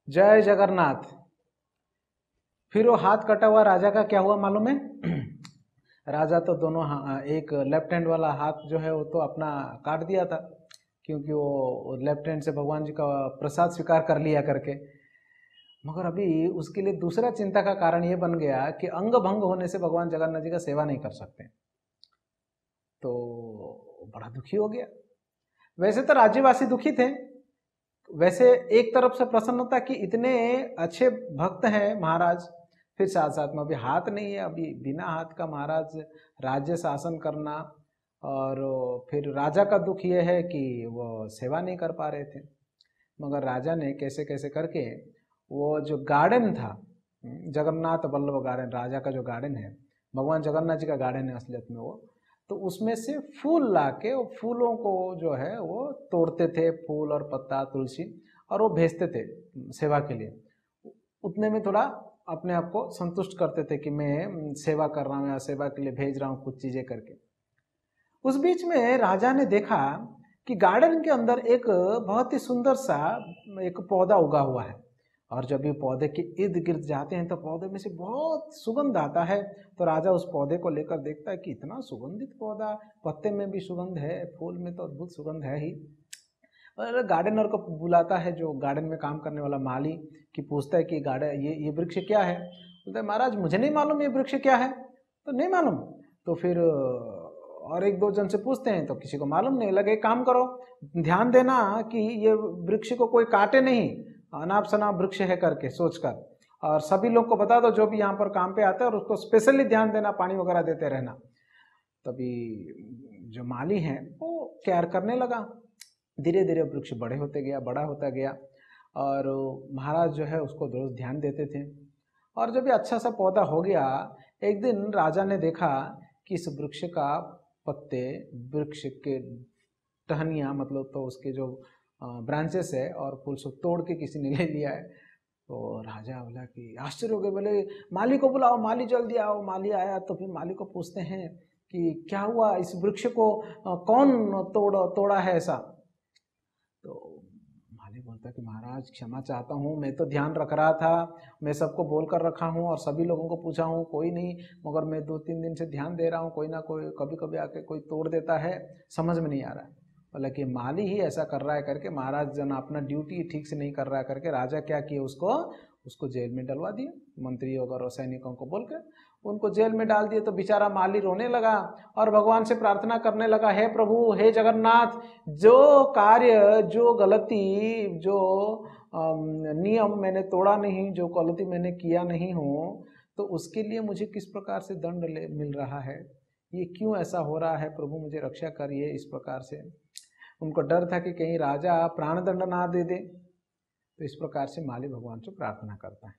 जय जगन्नाथ। फिर वो हाथ कटा हुआ राजा का क्या हुआ मालूम है? राजा तो दोनों एक लेफ्ट हैंड वाला हाथ जो है वो तो अपना काट दिया था, क्योंकि वो लेफ्ट हैंड से भगवान जी का प्रसाद स्वीकार कर लिया करके। मगर अभी उसके लिए दूसरा चिंता का कारण ये बन गया कि अंग भंग होने से भगवान जगन्नाथ जी का सेवा नहीं कर सकते, तो बड़ा दुखी हो गया। वैसे तो राज्यवासी दुखी थे, वैसे एक तरफ से प्रसन्नता कि इतने अच्छे भक्त हैं महाराज, फिर साथ साथ में अभी हाथ नहीं है, अभी बिना हाथ का महाराज राज्य शासन करना, और फिर राजा का दुख ये है कि वो सेवा नहीं कर पा रहे थे। मगर राजा ने कैसे कैसे करके वो जो गार्डन था, जगन्नाथ वल्लभ गार्डन, राजा का जो गार्डन है, भगवान जगन्नाथ जी का गार्डन है असलियत में वो, तो उसमें से फूल ला के फूलों को जो है वो तोड़ते थे, फूल और पत्ता तुलसी, और वो भेजते थे सेवा के लिए। उतने में थोड़ा अपने आप को संतुष्ट करते थे कि मैं सेवा कर रहा हूँ या सेवा के लिए भेज रहा हूँ कुछ चीज़ें करके। उस बीच में राजा ने देखा कि गार्डन के अंदर एक बहुत ही सुंदर सा एक पौधा उगा हुआ है, और जब ये पौधे के इर्द गिर्द जाते हैं तो पौधे में से बहुत सुगंध आता है। तो राजा उस पौधे को लेकर देखता है कि इतना सुगंधित पौधा, पत्ते में भी सुगंध है, फूल में तो अद्भुत सुगंध है ही। और गार्डनर को बुलाता है, जो गार्डन में काम करने वाला माली, कि पूछता है कि गार्डन ये वृक्ष क्या है? बोलता है महाराज मुझे नहीं मालूम ये वृक्ष क्या है। तो नहीं मालूम। तो फिर और एक दो जन से पूछते हैं तो किसी को मालूम नहीं। लगे एक काम करो, ध्यान देना कि ये वृक्ष को कोई काटे नहीं, अनाप शनाप वृक्ष है करके सोचकर, और सभी लोग को बता दो जो भी यहाँ पर काम पे आता है, और उसको स्पेशली ध्यान देना, पानी वगैरह देते रहना। तभी जो माली हैं वो केयर करने लगा। धीरे धीरे वृक्ष बड़े होते गया, बड़ा होता गया, और महाराज जो है उसको रोज ध्यान देते थे। और जब ये अच्छा सा पौधा हो गया, एक दिन राजा ने देखा कि इस वृक्ष का पत्ते, वृक्ष के टहनियाँ, मतलब तो उसके जो ब्रांचेस है और फूल सब तोड़ के किसी ने ले लिया है। तो राजा बोला कि आश्चर्य हो गए, बोले माली को बुलाओ, माली जल्दी आओ। माली आया तो फिर माली को पूछते हैं कि क्या हुआ, इस वृक्ष को कौन तोड़ा है ऐसा? तो माली बोलता कि महाराज क्षमा चाहता हूँ, मैं तो ध्यान रख रहा था, मैं सबको बोल कर रखा हूँ और सभी लोगों को पूछा हूँ, कोई नहीं, मगर मैं 2-3 दिन से ध्यान दे रहा हूँ, कोई ना कोई कभी कभी आके कोई तोड़ देता है, समझ में नहीं आ रहा है। बोला कि माली ही ऐसा कर रहा है करके, महाराज जन अपना ड्यूटी ठीक से नहीं कर रहा है करके राजा क्या किए, उसको जेल में डलवा दिया, मंत्री और सैनिकों को बोलकर उनको जेल में डाल दिए। तो बेचारा माली रोने लगा और भगवान से प्रार्थना करने लगा, हे प्रभु, हे जगन्नाथ, जो कार्य, जो गलती, जो नियम मैंने तोड़ा नहीं, जो गलती मैंने किया नहीं हो, तो उसके लिए मुझे किस प्रकार से दंड मिल रहा है, ये क्यों ऐसा हो रहा है? प्रभु मुझे रक्षा करिए इस प्रकार से। उनको डर था कि कहीं राजा प्राण दंड ना दे दे। तो इस प्रकार से माली भगवान से प्रार्थना करता है।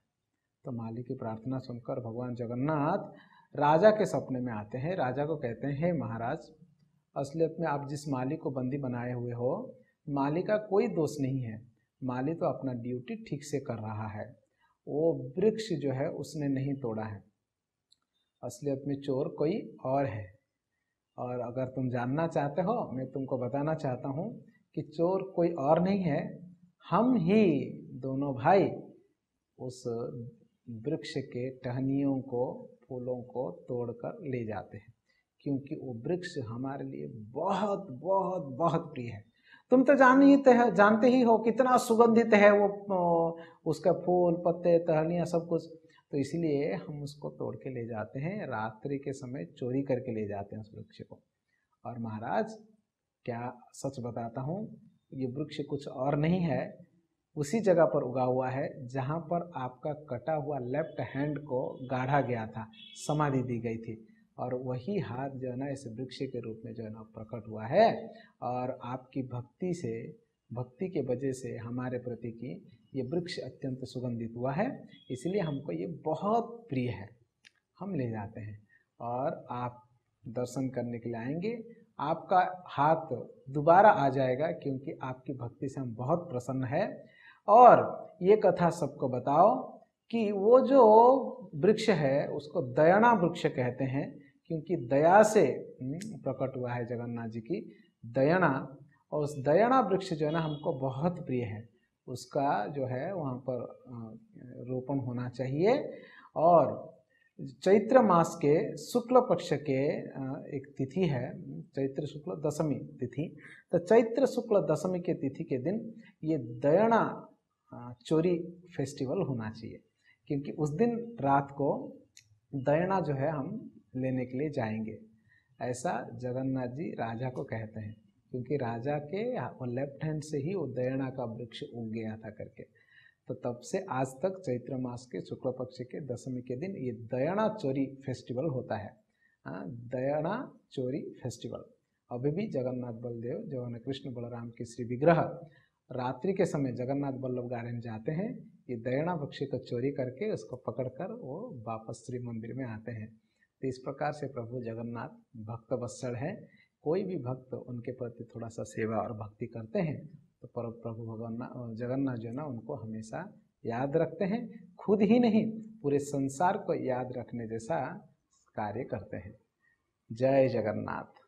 तो माली की प्रार्थना सुनकर भगवान जगन्नाथ राजा के सपने में आते हैं। राजा को कहते हैं, हे महाराज, असलियत में आप जिस माली को बंदी बनाए हुए हो, माली का कोई दोष नहीं है, माली तो अपना ड्यूटी ठीक से कर रहा है, वो वृक्ष जो है उसने नहीं तोड़ा है, असलियत में चोर कोई और है। और अगर तुम जानना चाहते हो, मैं तुमको बताना चाहता हूँ कि चोर कोई और नहीं है, हम ही दोनों भाई उस वृक्ष के टहनियों को, फूलों को तोड़कर ले जाते हैं, क्योंकि वो वृक्ष हमारे लिए बहुत बहुत बहुत प्रिय है। तुम तो जानते ही हो कितना सुगंधित है वो, उसका फूल, पत्ते, टहनियाँ, सब कुछ। तो इसलिए हम उसको तोड़ के ले जाते हैं, रात्रि के समय चोरी करके ले जाते हैं उस वृक्ष को। और महाराज, क्या सच बताता हूँ, ये वृक्ष कुछ और नहीं है, उसी जगह पर उगा हुआ है जहाँ पर आपका कटा हुआ लेफ्ट हैंड को गाढ़ा गया था, समाधि दी गई थी, और वही हाथ जो है ना इस वृक्ष के रूप में जो है ना प्रकट हुआ है। और आपकी भक्ति के वजह से हमारे प्रति की ये वृक्ष अत्यंत सुगंधित हुआ है, इसलिए हमको ये बहुत प्रिय है, हम ले जाते हैं। और आप दर्शन करने के लिए आएंगे, आपका हाथ दोबारा आ जाएगा, क्योंकि आपकी भक्ति से हम बहुत प्रसन्न है। और ये कथा सबको बताओ कि वो जो वृक्ष है उसको दयना वृक्ष कहते हैं, क्योंकि दया से प्रकट हुआ है जगन्नाथ जी की दयना। और उस दयना वृक्ष जो है ना हमको बहुत प्रिय है। उसका जो है वहाँ पर रोपण होना चाहिए। और चैत्र मास के शुक्ल पक्ष के एक तिथि है, चैत्र शुक्ल दशमी तिथि, तो चैत्र शुक्ल दशमी के तिथि के दिन ये दयणा चोरी फेस्टिवल होना चाहिए, क्योंकि उस दिन रात को दयणा जो है हम लेने के लिए जाएंगे, ऐसा जगन्नाथ जी राजा को कहते हैं, क्योंकि राजा के लेफ्ट हैंड से ही वो दयणा का वृक्ष उग गया था करके। तो तब से आज तक चैत्र मास के शुक्ल पक्ष के दशमी के दिन ये दयणा चोरी फेस्टिवल होता है। दयणा चोरी फेस्टिवल अभी भी जगन्नाथ बलदेव जो है कृष्ण बलराम के श्री विग्रह रात्रि के समय जगन्नाथ बल्लभ गार्डन जाते हैं, ये दयणा वृक्ष को चोरी करके उसको पकड़कर वो वापस श्री मंदिर में आते हैं। तो इस प्रकार से प्रभु जगन्नाथ भक्त वत्सल है। कोई भी भक्त उनके प्रति थोड़ा सा सेवा और भक्ति करते हैं तो प्रभु भगवान जगन्नाथ जो है ना उनको हमेशा याद रखते हैं, खुद ही नहीं पूरे संसार को याद रखने जैसा कार्य करते हैं। जय जगन्नाथ।